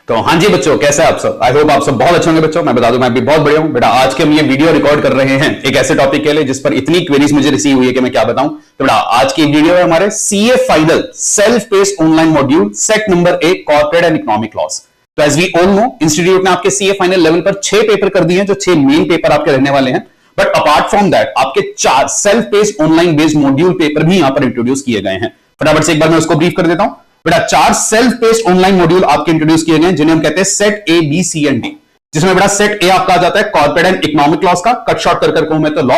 तो हाँ जी बच्चों, कैसे हैं आप सब। आई होप आप सब बहुत अच्छे होंगे बच्चों। मैं बता दूं मैं भी बहुत बढ़िया हूं बेटा। आज के हम ये वीडियो रिकॉर्ड कर रहे हैं एक ऐसे टॉपिक के लिए जिस पर इतनी क्वेरीज मुझे रिसीव हुई है कि मैं क्या बताऊं। तो बेटा आज की वीडियो है हमारे CA final self paced online module set number 1 corporate and economic laws. तो as we all know institute ने आपके सीए फाइनल लेवल पर 6 पेपर कर दिए हैं, जो 6 मेन पेपर आपके रहने वाले हैं। बट अपार्ट फ्रॉम दैट आपके 4 self paced online based module paper भी यहां पर इंट्रोड्यूस किए गए हैं। फटाफट से एक बार मैं उसको ब्रीफ कर देता हूं बेटा। 4 सेल्फ पेस्ड ऑनलाइन मॉड्यूल आपके इंट्रोड्यूस किए गए जिन्हें हम कहते हैं set A B C and D, जिसमें बेटा सेट ए आपका आ जाता है कॉर्पोरेट एंड इकोनॉमिक लॉस का, कट शॉर्ट कर कहूं मैं तो लॉ।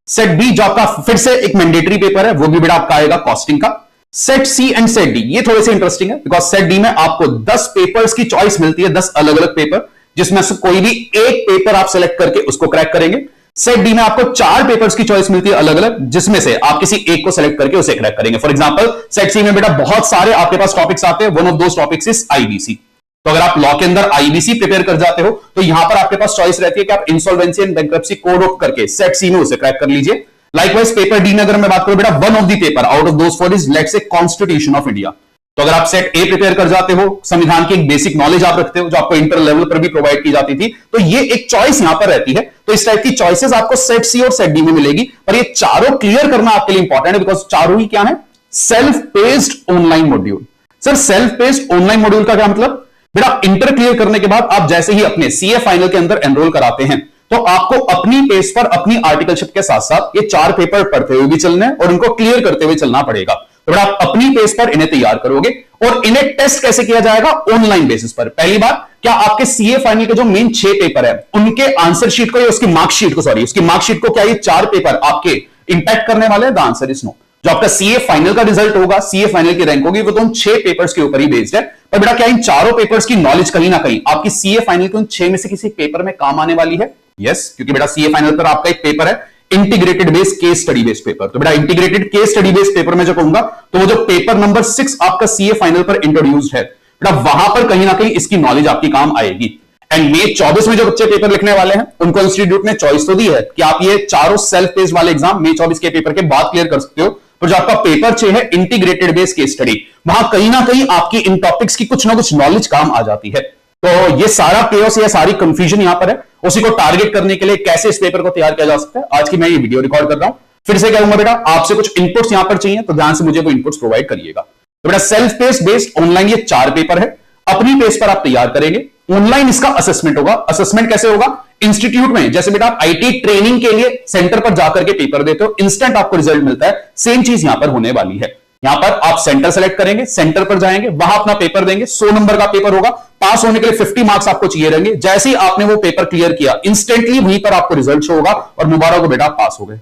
सेट बी जो आपका फिर से एक मैंडेटरी पेपर है, वो भी बेटा आपका आएगा कॉस्टिंग का। Set C and set D ये थोड़े से इंटरेस्टिंग है बिकॉज सेट डी में आपको 10 पेपर्स की चॉइस मिलती है, 10 अलग अलग पेपर, जिसमें से कोई भी एक पेपर आप सेलेक्ट करके उसको क्रैक करेंगे। सेट डी में आपको 4 पेपर्स की चॉइस मिलती है अलग अलग, जिसमें से आप किसी एक को सेलेक्ट करके उसे क्रैक करेंगे। फॉर एग्जांपल सेट सी में बेटा बहुत सारे आपके पास टॉपिक्स आते हैं, one of those topics is IBC. तो अगर आप लॉ के अंदर आईबीसी प्रिपेयर कर जाते हो तो यहां पर आपके पास चॉइस रहती है कि आप insolvency and bankruptcy code of करके सेट सी में उसे क्रैक कर लीजिए। लाइकवाइज पेपर डी में अगर मैं बात करूं बेटा, one of the paper out of those 4 is let's say constitution of India. तो अगर आप सेट ए प्रिपेयर कर जाते हो, संविधान की एक बेसिक नॉलेज आप रखते हो जो आपको इंटर लेवल पर भी प्रोवाइड की जाती थी, तो ये एक चॉइस यहां पर रहती है। तो इस टाइप की चॉइसेस आपको सेट सी और सेट डी में मिलेगी, पर ये चारों क्लियर करना आपके लिए इंपॉर्टेंट है बिकॉज चारों ही क्या है, self paced online module. Sir self paced online module का क्या मतलब बेटा, इंटर क्लियर करने के बाद आप जैसे ही अपने सीए फाइनल के अंदर एनरोल कराते हैं तो आपको अपनी पेज पर अपनी आर्टिकलशिप के साथ साथ ये 4 पेपर पढ़ते हुए भी चलना है और इनको क्लियर करते हुए चलना पड़ेगा। तो बेटा आप अपनी पेज पर इन्हें तैयार करोगे और इन्हें टेस्ट कैसे किया जाएगा, ऑनलाइन बेसिस पर। पहली बात, क्या आपके सीए फाइनल के जो मेन 6 पेपर है उनके आंसर शीट को या उसकी मार्कशीट को, सॉरी उसकी मार्कशीट को क्या ये 4 पेपर आपके इंपैक्ट करने वाले हैं? The answer is no. जो आपका सीए फाइनल का रिजल्ट होगा, सीए फाइनल की रैंक होगी, वो तो उन 6 पेपर्स के ऊपर ही बेस्ड है। पर बेटा क्या इन चारों पेपर्स की नॉलेज कहीं ना कहीं आपकी सीए फाइनल के उन 6 में से किसी पेपर में काम आने वाली है? यस, क्योंकि बेटा सीए फाइनल पर आपका एक पेपर है integrated based case study based paper. तो बेटा integrated case study based paper में जो कहूंगा तो वो जो पेपर नंबर 6 आपका सीए फाइनल पर इंट्रोड्यूस्ड है बेटा, वहां पर कहीं ना कहीं इसकी नॉलेज आपकी काम आएगी। एंड मे 24 में जो बच्चे पेपर लिखने वाले हैं उनको इंस्टीट्यूट ने चॉइस तो दी है कि आप ये चारों सेल्फ पेस्ड वाले एग्जाम मे 24 के पेपर के बाद क्लियर कर सकते हो। तो जो आपका पेपर 6 है इंटीग्रेटेड बेस्ड केस स्टडी, वहां कहीं ना कहीं आपकी इन टॉपिक्स की कुछ ना कुछ नॉलेज काम आ जाती है। तो ये सारा केओस या सारी कंफ्यूजन यहां पर है, उसी को टारगेट करने के लिए कैसे इस पेपर को तैयार किया जा सकता है, आज की मैं ये वीडियो रिकॉर्ड कर रहा हूं। फिर से कहूंगा बेटा आपसे कुछ इनपुट्स यहां पर चाहिए तो ध्यान से मुझे वो इनपुट्स प्रोवाइड करिएगा। तो बेटा सेल्फ पेस्ड बेस्ड ऑनलाइन ये 4 पेपर है, अपनी पेज पर आप तैयार करेंगे। ऑनलाइन इसका असेसमेंट होगा। असेसमेंट कैसे होगा? इंस्टीट्यूट में जैसे बेटा आप आईटी ट्रेनिंग के लिए सेंटर पर जाकर के पेपर देते हो, इंस्टेंट आपको रिजल्ट मिलता है, सेम चीज यहां पर होने वाली है। यहां पर आप सेंटर सेलेक्ट करेंगे, सेंटर पर जाएंगे, वहां अपना पेपर देंगे। 100 नंबर का पेपर होगा, पास होने के लिए 50 मार्क्स आपको चाहिए रहेंगे। जैसे ही आपने वो पेपर क्लियर किया, इंस्टेंटली वहीं पर आपको रिजल्ट शो होगा और मुबारक हो बेटा आप पास हो गए।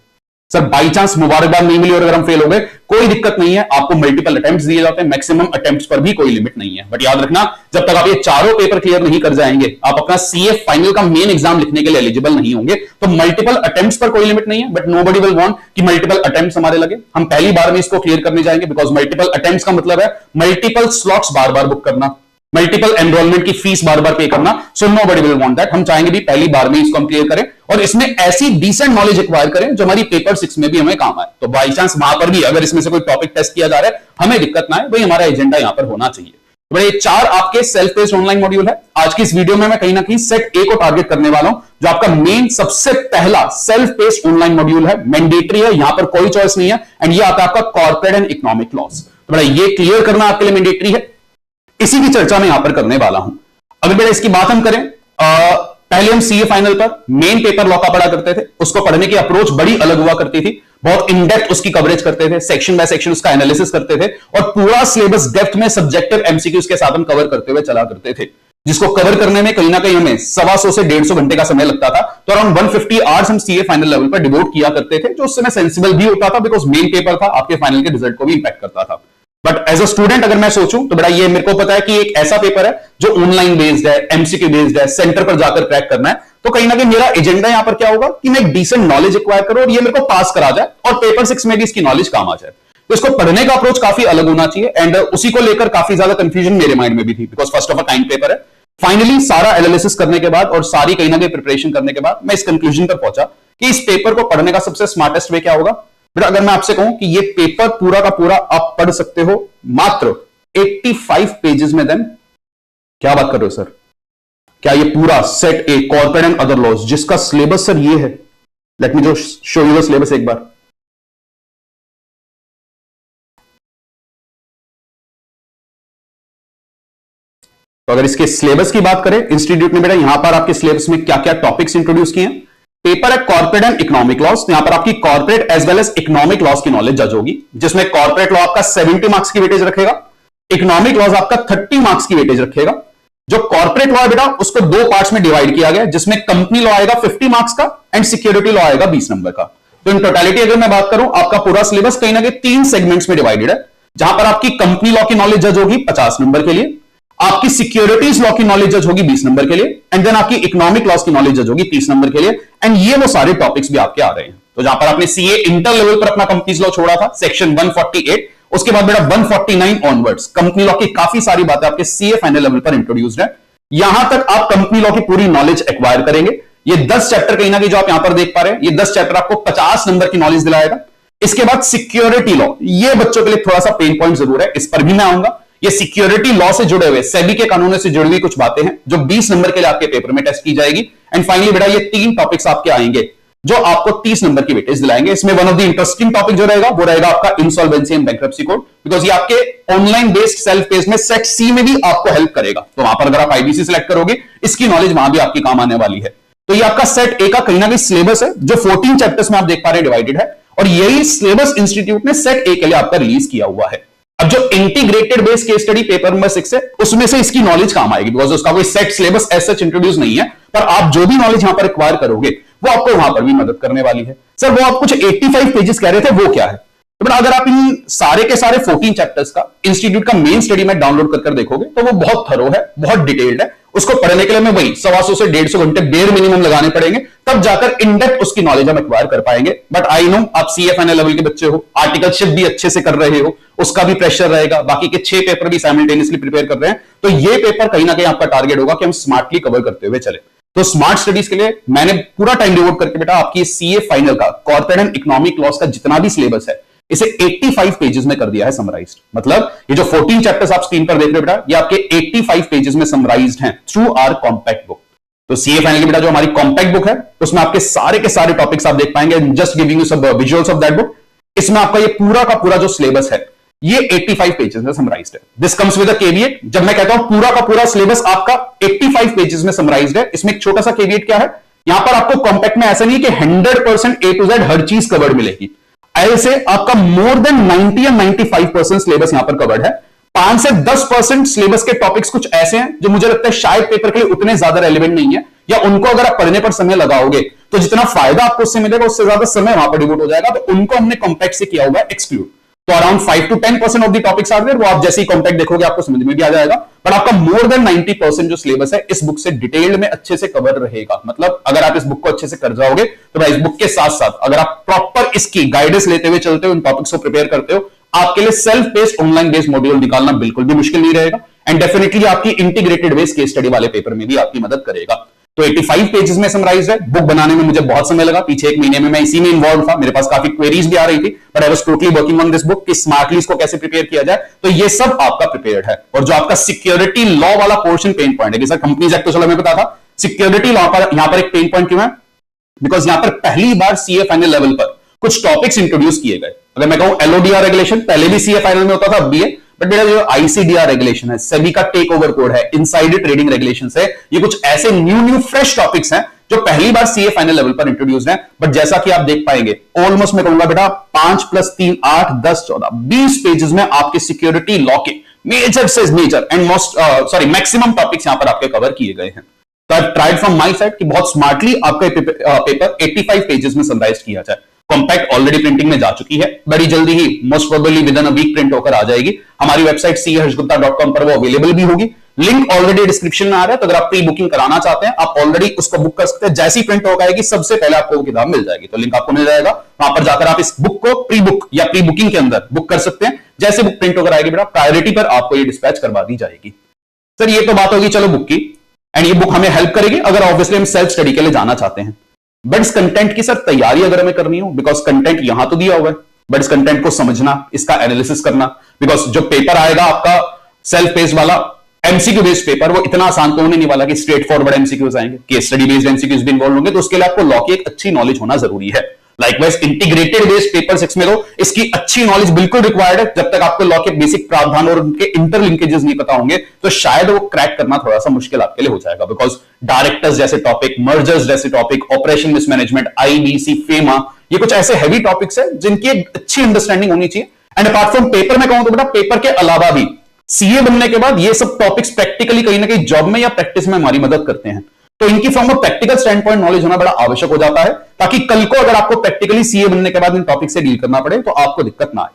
सर बाई चांस मुबारकबाद नहीं मिली और अगर हम फेल हो गए, कोई दिक्कत नहीं है, आपको मल्टीपल अटेम्प्ट्स दिए जाते हैं, मैक्सिमम अटेम्प्ट्स पर भी कोई लिमिट नहीं है। बट याद रखना, जब तक आप ये चारों पेपर क्लियर नहीं कर जाएंगे, आप अपना सीए फाइनल का मेन एग्जाम लिखने के लिए एलिजिबल नहीं होंगे। तो मल्टीपल अटेम्प्ट्स पर कोई लिमिट नहीं है, बट नोबडी विल वांट कि मल्टीपल अटेम्प्ट्स हमारे लगे। हम पहली बार में इसको क्लियर करने जाएंगे बिकॉज मल्टीपल अटेम्प्ट्स का मतलब है मल्टीपल स्लॉट्स बार बार बुक करना, मल्टीपल एनरोलमेंट की फीस बार बार पे करना। So nobody will want that. हम चाहेंगे भी पहली बार में इसको हम क्लियर करें और इसमें ऐसी डिसेंट नॉलेज एक्वायर करें जो हमारी पेपर 6 में भी हमें काम आए। तो बाई चांस वहां पर भी अगर इसमें से कोई टॉपिक टेस्ट किया जा रहा है, हमें दिक्कत ना है, वही हमारा एजेंडा यहां पर होना चाहिए। तो ये 4 आपके सेल्फ पेस्ड ऑनलाइन मॉड्यूल है। आज की इस वीडियो में मैं कहीं ना कहीं सेट ए को टारगेट करने वाला हूं, जो आपका मेन सबसे पहला सेल्फ पेस्ड ऑनलाइन मॉड्यूल है, मैंडेटरी है, यहां पर कोई चॉइस नहीं है। एंड ये आता है आपका कॉर्पोरेट एंड इकोनॉमिक लॉस। तो ये क्लियर करना आपके लिए मैंडेटरी है, इसी की चर्चा मैं यहां पर करने वाला हूं। अगर बेटा इसकी बात हम करें, पहले हम सीए फाइनल पर मेन पेपर लॉ का पढ़ा करते थे, उसको पढ़ने की अप्रोच बड़ी अलग हुआ करती थी, बहुत इन डेप्थ उसकी कवरेज करते थे, सेक्शन बाय सेक्शन उसका एनालिसिस करते थे और पूरा सिलेबस डेप्थ में सब्जेक्टिव एमसीक्यूज के साथ हम कवर करते हुए चला करते थे, जिसको कवर करने में कहीं ना कहीं हमें 125 से 150 घंटे का समय लगता था। तो अराउंड 150 आवर्स हम सीए फाइनल लेवल पर डिवोट किया करते थे, जो उस समय सेंसिबल भी होता था बिकॉज मेन पेपर था, आपके फाइनल के रिजल्ट को भी इंपैक्ट करता था। बट एज अ स्टूडेंट अगर मैं सोचूं तो बेटा ये मेरे को पता है कि एक ऐसा पेपर है जो ऑनलाइन बेस्ड है, एमसीक्यू बेस्ड है, सेंटर पर जाकर क्रैक करना है। तो कहीं ना कहीं मेरा एजेंडा यहां पर क्या होगा कि मैं एक डिसेंट नॉलेज एक्वायर करूं और ये मेरे को पास करा जाए और पेपर 6 में भी इसकी नॉलेज काम आ जाए। तो इसको पढ़ने का अप्रोच काफी अलग होना चाहिए एंड उसी को लेकर काफी ज्यादा कंफ्यूजन मेरे माइंड में भी थी because first of a kind paper है। फाइनली सारा एनालिसिस करने के बाद और सारी कहीं ना कहीं प्रिपरेशन करने के बाद मैं इस कंक्लूजन पर पहुंचा कि इस पेपर को पढ़ने का सबसे स्मार्टेस्ट वे क्या होगा। अगर मैं आपसे कहूं कि ये पेपर पूरा का पूरा आप पढ़ सकते हो मात्र 85 पेजेस में देन क्या बात कर रहे हो सर? क्या ये पूरा set A corporate and other laws जिसका सिलेबस सर ये है? लेट मी जो शो यू द सिलेबस एक बार। तो अगर इसके सिलेबस की बात करें, इंस्टीट्यूट ने बेटा यहां पर आपके सिलेबस में क्या क्या टॉपिक्स इंट्रोड्यूस किए हैं। पेपर है कॉर्पोरेट एंड इकोनॉमिक लॉस, यहां पर आपकी corporate as well as economic laws की नॉलेज जज होगी, जिसमें कॉर्पोरेट लॉ आपका 70 मार्क्स की वेटेज रखेगा, इकोनॉमिक लॉस आपका 30 मार्क्स की वेटेज रखेगा। जो कॉर्पोरेट लॉ है बेटा उसको दो पार्ट्स में डिवाइड किया गया, जिसमें कंपनी लॉ आएगा 50 मार्क्स का एंड सिक्योरिटी लॉ आएगा 20 नंबर का। तो इन टोटलिटी अगर मैं बात करूं, आपका पूरा सिलेबस कहीं ना कहीं 3 सेगमेंट्स में डिवाइडेड है, जहां पर आपकी कंपनी लॉ की नॉलेज जज होगी 50 नंबर के लिए, आपकी सिक्योरिटीज लॉ की नॉलेज जज होगी 20 नंबर के लिए, एंड देन आपकी इकोनॉमिक लॉस की नॉलेज जज होगी 30 नंबर के लिए। एंड ये वो सारे टॉपिक्स भी आपके आ रहे हैं। तो जहां पर आपने सीए इंटर लेवल पर अपना कंपनीज लॉ छोड़ा था सेक्शन 148, उसके बाद बेटा 149 ऑनवर्ड्स कंपनी लॉ की काफी सारी बातें आपके सीए फाइनल लेवल पर इंट्रोड्यूस्ड है। यहां तक आप कंपनी लॉ की पूरी नॉलेज एक्वायर करेंगे। ये 10 चैप्टर कहीं ना कहीं जो आप यहां पर देख पा रहे हैं, ये 10 चैप्टर आपको 50 नंबर की नॉलेज दिलाएगा। इसके बाद सिक्योरिटी लॉ, ये बच्चों के लिए थोड़ा सा पेन पॉइंट जरूर है, इस पर भी मैं आऊंगा। ये सिक्योरिटी लॉ से जुड़े हुए सेबी के कानूनों से जुड़ी हुई कुछ बातें हैं जो 20 नंबर के लिए आपके पेपर में टेस्ट की जाएगी। एंड फाइनली बेटा ये 3 टॉपिक्स आपके आएंगे जो आपको 30 नंबर की वेटेज दिलाएंगे। इसमें one of the interesting topic जो रहेगा वो रहेगा आपका insolvency and bankruptcy code, because ये आपके ऑनलाइन बेस्ड सेल्फ पेज में सेट सी में भी आपको हेल्प करेगा। तो वहां पर अगर आप आईबीसी सिलेक्ट करोगे, इसकी नॉलेज वहां भी आपकी काम आने वाली है। तो ये आपका सेट ए का कहीं ना कहीं सिलेबस है जो 14 चैप्टर्स में आप देख पा रहे हैं डिवाइडेड है, और यही सिलेबस इंस्टीट्यूट ने सेट ए के लिए आपका रिलीज किया हुआ है। अब जो integrated base case study paper number 6 है, उसमें से इसकी नॉलेज काम आएगी, बिकॉज उसका कोई set syllabus as such introduce नहीं है, पर आप जो भी नॉलेज यहां पर एक्वायर करोगे वो आपको वहां पर भी मदद करने वाली है। सर वो आप कुछ 85 पेजेस कह रहे थे, वो क्या है? तो अगर आप इन सारे के सारे 14 चैप्टर्स का इंस्टीट्यूट का मेन स्टडी में डाउनलोड कर देखोगे तो वो बहुत थरो है, बहुत डिटेल्ड है। उसको पढ़ने के लिए मैं वही 125 से 150 घंटे बेर मिनिमम लगाने पड़ेंगे, तब जाकर इन डेप्थ उसकी नॉलेज हम एक्वायर कर पाएंगे। बट आई नो आप सीएफएनए लेवल के बच्चे हो, आर्टिकलशिप भी अच्छे से कर रहे हो, उसका भी प्रेशर रहेगा, बाकी के 6 पेपर भी साइमल्टेनियसली प्रिपेयर कर रहे हैं, तो ये पेपर कहीं ना कहीं आपका टारगेट होगा कि हम स्मार्टली कवर करते हुए चले। तो स्मार्ट स्टडीज के लिए मैंने पूरा टाइम डिवोट करके बेटा आपकी सीए फाइनल का कॉर्पोरेट एंड इकोनॉमिक लॉस का जितना भी सिलेबस है, इसे 85 पेजेस में कर दिया है समराइज्ड। मतलब ये जो 14 चैप्टर्स आप स्क्रीन पर देख रहे हो बेटा, ये आपके 85 पेजेस में समराइज्ड हैं थ्रू आवर कॉम्पैक्ट बुक। तो सीए फाइनल की बेटा जो हमारी कॉम्पैक्ट बुक है, उसमें आपके सारे के सारे टॉपिक्स आप देख पाएंगे। जस्ट गिविंग यू सब विजुअल्स ऑफ दैट बुक। इसमें आपका ये पूरा का पूरा जो सिलेबस है, ये 85 पेजेस में समराइज्ड है। This comes with a caveat. जब मैं कहता हूं पूरा का पूरा सिलेबस आपका 85 पेजेस में समराइज्ड है, इसमें एक छोटा सा केविएट क्या है, यहां पर आपको कॉम्पैक्ट में ऐसा नहीं कि 100% ए टू जेड हर चीज कवर्ड मिलेगी। ऐसे आपका मोर देन 90 या 95% सिलेबस यहां पर कवर्ड है। 5 से 10% सिलेबस के टॉपिक्स कुछ ऐसे हैं जो मुझे लगता है शायद पेपर के लिए उतने ज्यादा रेलेवेंट नहीं है, या उनको अगर आप पढ़ने पर समय लगाओगे तो जितना फायदा आपको उससे मिलेगा उससे ज्यादा समय वहां पर डिवोट हो जाएगा। तो उनको हमने कॉम्पैक्ट से किया हुआ है एक्सक्लूड। तो around 5 to 10% of the topics are there, वो आप जैसे ही कॉम्पैक्ट देखोगे आपको समझ में भी आ जाएगा। पर आपका मोर देन 90% जो सिलेबस है इस बुक से डिटेल्ड में अच्छे से कवर रहेगा। मतलब अगर आप इस बुक को अच्छे से कर जाओगे तो भाई इस बुक के साथ साथ अगर आप प्रॉपर इसकी गाइडेंस लेते हुए चलते हो, इन टॉपिक्स को प्रिपेयर करते हो, आपके लिए self based online based module निकालना बिल्कुल भी मुश्किल नहीं रहेगा। एंड डेफिनेटली आपकी इंटीग्रेटेड बेस्ड केस स्टडी वाले पेपर में भी आपकी मदद करेगा। तो 85 पेजेस में समराइज्ड है। बुक बनाने में मुझे बहुत समय लगा, पीछे 1 महीने में मैं इसी में इन्वॉल्व था। मेरे पास काफी क्वेरीज भी आ रही थी, but I was totally working on this book कि स्मार्टली इसको कैसे प्रिपेयर किया जाए। तो ये सब आपका प्रिपेयर्ड है। और जो आपका सिक्योरिटी लॉ वाला पोर्शन पेन पॉइंट है कि सर कंपनीज एक्ट तो चलो मैं बता था, सिक्योरिटी लॉ पर यहां पर एक पेन पॉइंट क्यों है? बिकॉज यहां पर पहली बार सीए फाइनल लेवल पर कुछ टॉपिक्स इंट्रोड्यूस किए गए। अगर मैं कहूं एलओडीआर रेगुलेशन पहले भी सीए फाइनल में होता था, अब भी है, बट मेरा जो आईसीडीआर रेगुलेशन है, सेबी का टेक ओवर कोड है, इनसाइडर ट्रेडिंग रेगुलेशंस है, ये कुछ ऐसे न्यू फ्रेश टॉपिक्स हैं जो पहली बार सीए फाइनल लेवल पर इंट्रोड्यूस है। बट जैसा कि आप देख पाएंगे ऑलमोस्ट मैं कहूंगा बेटा 5 + 3 8 10 14 20 पेजेस में आपके सिक्योरिटी लॉ के मेजर से major and most maximum topics यहां पर आपके कवर किए गए हैं। तो I tried from my side कि बहुत स्मार्टली आपका पेपर 85 पेजेस में समराइज किया जाए। कॉम्पैक्ट ऑलरेडी प्रिंटिंग में जा चुकी है, बड़ी जल्दी ही most probably within a week print होकर आ जाएगी। हमारी वेबसाइट cehर्षगुप्ता.com पर वो अवेलेबल भी होगी। लिंक ऑलरेडी डिस्क्रिप्शन में आ रहा है, तो अगर आप प्री बुकिंग कराना चाहते हैं आप ऑलरेडी उसको बुक कर सकते हैं। जैसी प्रिंट होकर आएगी सबसे पहले आपको वो किताब मिल जाएगी, तो लिंक आपको मिल जाएगा। वहां पर जाकर आप इस बुक को प्री बुक या प्री बुकिंग के अंदर बुक कर सकते हैं। जैसे बुक प्रिंट होकर आएगी बेटा प्रायोरिटी पर आपको ये डिस्पैच करवा दी जाएगी। सर ये तो बात होगी चलो बुक की, एंड ये बुक हमें हेल्प करेगी अगर ऑब्वियसली हम सेल्फ स्टडी के लिए जाना चाहते हैं। बट इस कंटेंट की सर तैयारी अगर हमें करनी हो, बिकॉज कंटेंट यहां तो दिया हुआ है, बट इस कंटेंट को समझना, इसका एनालिसिस करना, बिकॉज जो पेपर आएगा आपका सेल्फ पेस्ड वाला एमसीक्यू बेस्ड पेपर, वो इतना आसान तो होने नहीं वाला कि स्ट्रेट फॉरवर्ड एमसीक्यूज आएंगे, केस स्टडी बेस्ड एमसीक्यूज भी इन्वॉल्व होंगे, तो उसके लिए आपको लॉ की एक अच्छी नॉलेज होना जरूरी है। लाइकवाइज इंटीग्रेटेड बेस्ड पेपर 6 में तो इसकी अच्छी नॉलेज बिल्कुल रिक्वायर्ड है। जब तक आपको लॉ के बेसिक प्रावधान और उनके इंटरलिंकेजेस नहीं पता होंगे तो शायद वो क्रैक करना थोड़ा सा मुश्किल आपके लिए हो जाएगा, बिकॉज डायरेक्टर्स जैसे टॉपिक, मर्जर्स जैसे topic, operation mismanagement, IBC, FEMA, ये कुछ ऐसे हैवी टॉपिक्स है जिनकी एक अच्छी अंडरस्टैंडिंग होनी चाहिए। एंड अपार्ट फ्रॉम पेपर में कहूं तो बेटा पेपर के अलावा भी सीए बनने के बाद ये सब टॉपिक्स प्रैक्टिकली कहीं ना कहीं जॉब में या प्रैक्टिस में हमारी मदद करते हैं, तो इनकी from a practical stand point knowledge होना बड़ा आवश्यक हो जाता है, ताकि कल को अगर आपको प्रैक्टिकली सीए बनने के बाद इन टॉपिक से डील करना पड़े तो आपको दिक्कत ना आए।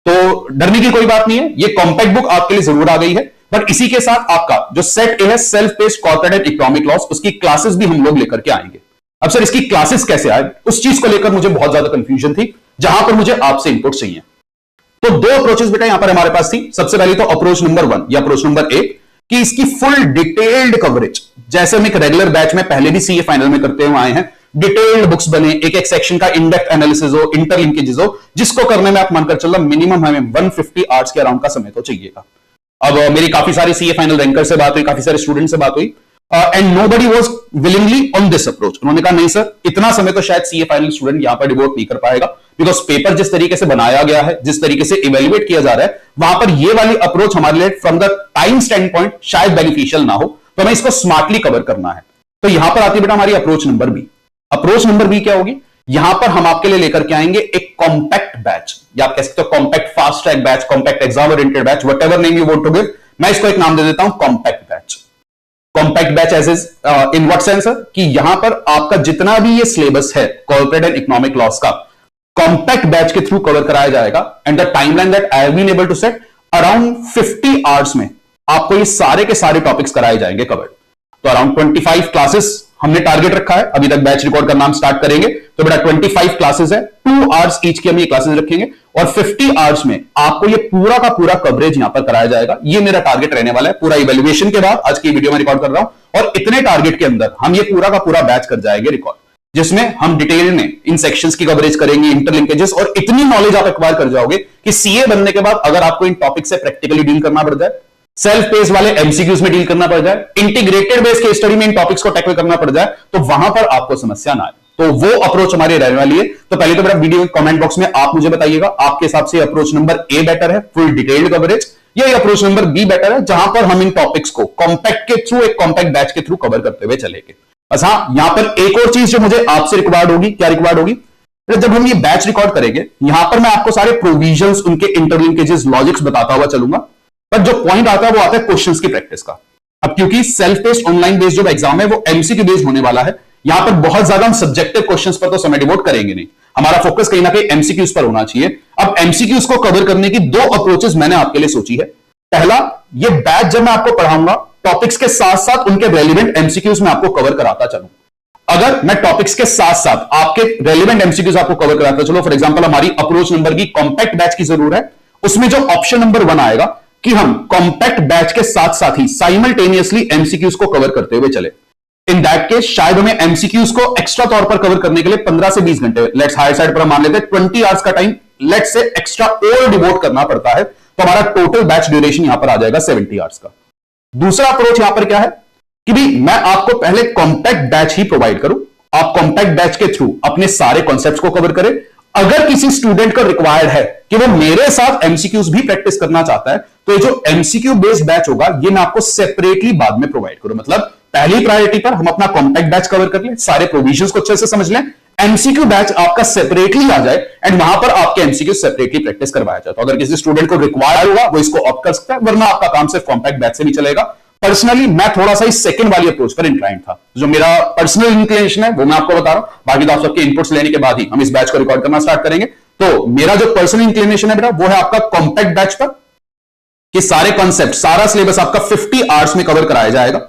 तो डरने की कोई बात नहीं है, ये कॉम्पैक्ट बुक आपके लिए जरूर आ गई है। बट इसी के साथ आपका जो सेट ए है, self paced corporate and economic loss, उसकी क्लासेस भी हम लोग लेकर के आएंगे। अब सर इसकी क्लासेस कैसे आए, उस चीज को लेकर मुझे बहुत ज्यादा कंफ्यूजन थी, जहां पर मुझे आपसे इनपुट चाहिए। तो दो अप्रोचेस बेटा यहां पर हमारे पास थी। सबसे पहले तो अप्रोच नंबर 1 या अप्रोच नंबर 1 कि इसकी फुल डिटेल्ड कवरेज, जैसे हम एक रेगुलर बैच में पहले भी सीए फाइनल में करते हुए आए हैं, डिटेल्ड बुक्स बने, एक एक सेक्शन का इनडेप्थ एनालिसिस हो, इंटरलिंकेजेस हो, जिसको करने में आप मानकर चल रहा मिनिमम हमें 150 आवर्स के अराउंड का समय तो चाहिएगा। अब मेरी काफी सारी सीए फाइनल रैंकर से बात हुई, काफी सारे स्टूडेंट से बात हुई, and nobody was willingly on this approach. उन्होंने कहा नहीं सर, इतना समय तो शायद सीए फाइनल स्टूडेंट यहां पर डिवोट नहीं कर पाएगा, बिकॉज पेपर जिस तरीके से बनाया गया है, जिस तरीके से इवेल्युएट किया जा रहा है, वहां पर ये वाली अप्रोच हमारे लिए from the time stand point शायद बेनिफिशियल ना हो, तो हमें इसको स्मार्टली कवर करना है। तो यहां पर आती है बेटा हमारी approach number B. Approach number B क्या होगी, यहां पर हम आपके लिए लेकर के आएंगे एक कॉम्पैक्ट बैच, या आप कह सकते हो compact fast track batch, compact exam oriented batch, whatever name you want to give, मैं इसको एक नाम दे देता हूं compact batch. Compact batch as is in what sense कि यहां पर आपका जितना भी ये सिलेबस है कॉर्पोरेट एंड इकोनॉमिक लॉस का, कॉम्पैक्ट बैच के थ्रू कवर कराया जाएगा। And the timeline that I have been able to set, around 50 hours में आपको ये सारे के सारे टॉपिक्स कराए जाएंगे कवर। तो अराउंड 25 क्लासेस हमने टारगेट रखा है, अभी तक बैच रिकॉर्ड करना हम स्टार्ट करेंगे, तो बेटा 25 क्लासेस है, 2 आवर्स ईच की हम ये क्लासेस रखेंगे, और 50 आवर्स में आपको ये पूरा का पूरा कवरेज यहां पर कराया जाएगा। ये मेरा टारगेट रहने वाला है पूरा इवैल्यूएशन के बाद, आज की वीडियो में रिकॉर्ड कर रहा हूं, और इतने टारगेट के अंदर हम ये पूरा का पूरा बैच कर जाएंगे रिकॉर्ड, जिसमें हम डिटेल में इन सेक्शंस की कवरेज करेंगे, इंटरलिंकेजेस, और इतनी नॉलेज आप एक्वायर कर जाओगे कि सीए बनने के बाद अगर आपको इन टॉपिक से प्रैक्टिकली डील करना पड़ जाए, सेल्फ पेस वाले एमसीक्यूज में डील करना पड़ जाए, इंटीग्रेटेड बेस केस स्टडी में इन टॉपिक्स को टैकल करना पड़ जाए, तो वहां पर आपको समस्या ना आए। तो वो अप्रोच हमारी रहने वाली है। तो पहले तो बेटा वीडियो कमेंट बॉक्स में आप मुझे बताइएगा आपके हिसाब से अप्रोच नंबर ए बेटर है, फुल डिटेल्ड कवरेज, या अप्रोच नंबर बी बेटर है, जहां पर हम इन टॉपिक्स को कॉम्पैक्ट के थ्रू, एक कॉम्पैक्ट बैच के थ्रू कवर करते हुए चलेंगे। बस हाँ, यहां पर एक और चीज जो मुझे आपसे रिक्वायर्ड होगी, क्या रिक्वायर्ड होगी, जब हम ये बैच रिकॉर्ड करेंगे, यहां पर मैं आपको सारे प्रोविजंस, उनके इंटरलिंकेजेस, लॉजिक्स बताता हुआ चलूंगा, पर जो पॉइंट आता है वो आता है क्वेश्चंस की प्रैक्टिस का। अब क्योंकि सेल्फ बेस्ड ऑनलाइन बेस्ड जो एग्जाम है वो एमसीक्यू बेस्ड होने वाला है, यहां पर बहुत ज्यादा हम सब्जेक्टिव क्वेश्चंस पर तो समय डिवोट करेंगे नहीं, हमारा फोकस कहीं ना कहीं एमसीक्यूज पर होना चाहिए। अब एमसीक्यूज को कवर करने की 2 अप्रोचेस मैंने आपके लिए सोची है। पहला, ये बैच जब मैं आपको पढ़ाऊंगा, टॉपिक्स के साथ साथ उनके रेलिवेंट एमसीक्यूज में आपको कवर कराता चलूं। अगर मैं टॉपिक्स के साथ साथ आपके रेलिवेंट एमसीक्यूज आपको कवर कराता चलो, फॉर एग्जांपल हमारी अप्रोच नंबर की कॉम्पैक्ट बैच की जरूरत है, उसमें जो ऑप्शन नंबर 1 आएगा कि हम कॉम्पैक्ट बैच के साथ साथ ही साइमल्टेनियसली एमसीक्यूज को कवर करते हुए चले। इन दैट केस शायद हमें एमसीक्यूज को एक्स्ट्रा तौर पर कवर करने के लिए 15 से 20 घंटे, लेट्स हायर साइड पर हम मान लेते हैं 20 आवर्स का टाइम लेट्स से एक्स्ट्रा और डिवोट करना पड़ता है, तो हमारा टोटल बैच ड्यूरेशन यहां पर आ जाएगा 70 आवर्स का। दूसरा अप्रोच यहां पर क्या है कि भी मैं आपको पहले कॉम्पैक्ट बैच ही प्रोवाइड करूं, आप कॉम्पैक्ट बैच के थ्रू अपने सारे कॉन्सेप्ट्स को कवर करें। अगर किसी स्टूडेंट को रिक्वायर्ड है कि वो मेरे साथ एमसीक्यूज भी प्रैक्टिस करना चाहता है, तो ये जो एमसीक्यू बेस्ड बैच होगा ये मैं आपको सेपरेटली बाद में प्रोवाइड करूं। मतलब पहली प्रायोरिटी पर हम अपना कॉम्पैक्ट बैच कवर कर लें, सारे प्रोविजंस को अच्छे से समझ लें, एमसीक्यू बैच आपका सेपरेटली आ जाए एंड वहां पर आपके एमसीक्यू सेपरेटली प्रैक्टिस करवाया जाए। तो अगर किसी स्टूडेंट को रिक्वायर्ड होगा वो इसको ऑप्ट कर सकता है, वरना आपका काम सिर्फ कॉम्पैक्ट बैच से भी चलेगा। पर्सनली मैं थोड़ा सा इस सेकंड वाली अप्रोच पर इंक्लाइंड था, जो मेरा पर्सनल इंक्लिनेशन है वो मैं आपको बता रहा हूं, बाकी तो आप सबके इनपुट्स लेने के बाद ही हम इस बैच को रिकॉर्ड करना स्टार्ट करेंगे। तो मेरा जो पर्सनल इंक्लिनेशन है बेटा वो है आपका कॉम्पैक्ट बैच पर, कि सारे कॉन्सेप्ट, सारा सिलेबस आपका 50 आवर्स में कवर कराया जाएगा।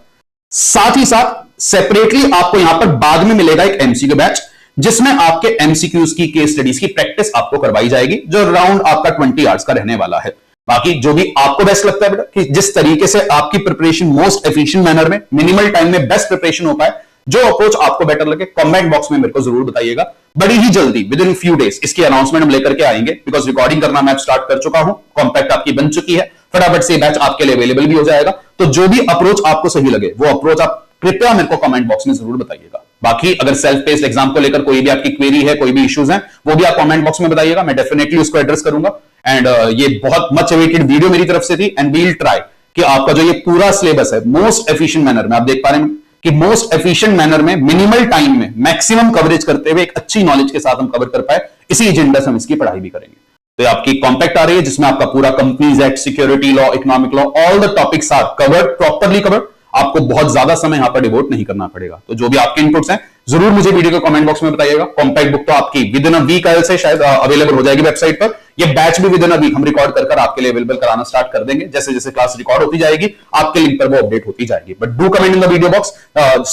साथ ही साथ सेपरेटली आपको यहां पर बाद में मिलेगा एक एमसीक्यू बैच, जिसमें आपके एमसीक्यूज की, केस स्टडीज की प्रैक्टिस आपको करवाई जाएगी, जो अराउंड आपका 20 आवर्स का रहने वाला है। बाकी जो भी आपको बेस्ट लगता है बेटा, कि जिस तरीके से आपकी प्रिपरेशन मोस्ट एफिशिएंट मैनर में, मिनिमल टाइम में बेस्ट प्रिपरेशन हो पाए, जो अप्रोच आपको बेटर लगे, कमेंट बॉक्स में मेरे को जरूर बताइएगा। बड़ी ही जल्दी विद इन फ्यू डेज इसकी अनाउंसमेंट हम लेकर के आएंगे, बिकॉज रिकॉर्डिंग करना मैं स्टार्ट कर चुका हूं, कॉम्पैक्ट आपकी बन चुकी है, फटाफट से बैच आपके लिए अवेलेबल भी हो जाएगा। तो जो भी अप्रोच आपको सही लगे वो अप्रोच आप कृपया मेरे को कमेंट बॉक्स में जरूर बताइएगा। बाकी अगर सेल्फ पेस्ड एग्जाम को लेकर कोई भी आपकी क्वेरी है, कोई भी इश्यूज हैं, वो भी आप कमेंट बॉक्स में बताइएगा, मैं डेफिनेटली उसको एड्रेस करूंगा। एंड ये बहुत मच अवेटेड वीडियो मेरी तरफ से थी एंड वील ट्राई कि आपका जो ये पूरा सिलेबस है मोस्ट एफिशिएंट मैनर में, आप देख पा रहे हैं कि मोस्ट एफिशिएंट मैनर में मिनिमल टाइम में मैक्सिमम कवरेज करते हुए एक अच्छी नॉलेज के साथ हम कवर कर पाए, इसी एजेंडा से हम इसकी पढ़ाई भी करेंगे। तो आपकी कॉम्पैक्ट आ रही है जिसमें आपका पूरा companies act, security law, economic law, all the topics are covered, properly covered. आपको बहुत ज्यादा समय यहां पर डिवोट नहीं करना पड़ेगा। तो जो भी आपके इनपुट्स हैं जरूर मुझे वीडियो के कमेंट बॉक्स में बताइएगा। कॉम्पैक्ट बुक तो आपकी विद इन अ वीक से शायद अवेलेबल हो जाएगी वेबसाइट पर। ये बैच भी विद इन अ वीक हम रिकॉर्ड कर आपके लिए अवेलेबल कराना स्टार्ट कर देंगे। जैसे जैसे क्लास रिकॉर्ड होती जाएगी आपके लिंक पर वो अपडेट होती जाएगी। But do comment in the video box,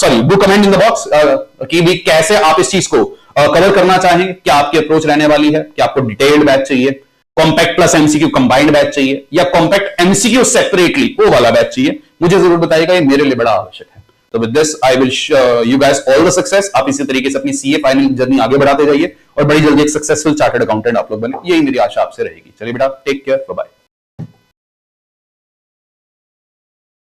sorry do comment in the box कि भी कैसे आप इस चीज को कवर करना चाहेंगे, क्या आपकी अप्रोच रहने वाली है, क्या आपको डिटेल्ड बैच चाहिए, compact plus MCQ combined batch चाहिए, या कॉम्पैक्ट एमसीक्यू सेपरेटली वो वाला बैच चाहिए, मुझे जरूर बताइएगा, ये मेरे लिए बड़ा आवश्यक है। तो with this I will you guys all the success. आप इसी तरीके से अपनी सीए फाइनल जर्नी आगे बढ़ाते जाइए और बड़ी जल्दी एक सक्सेसफुल चार्टर्ड अकाउंटेंट आप लोग बने, यही मेरी आशा आपसे रहेगी। चलिए बेटा, टेक केयर, बाय बाय।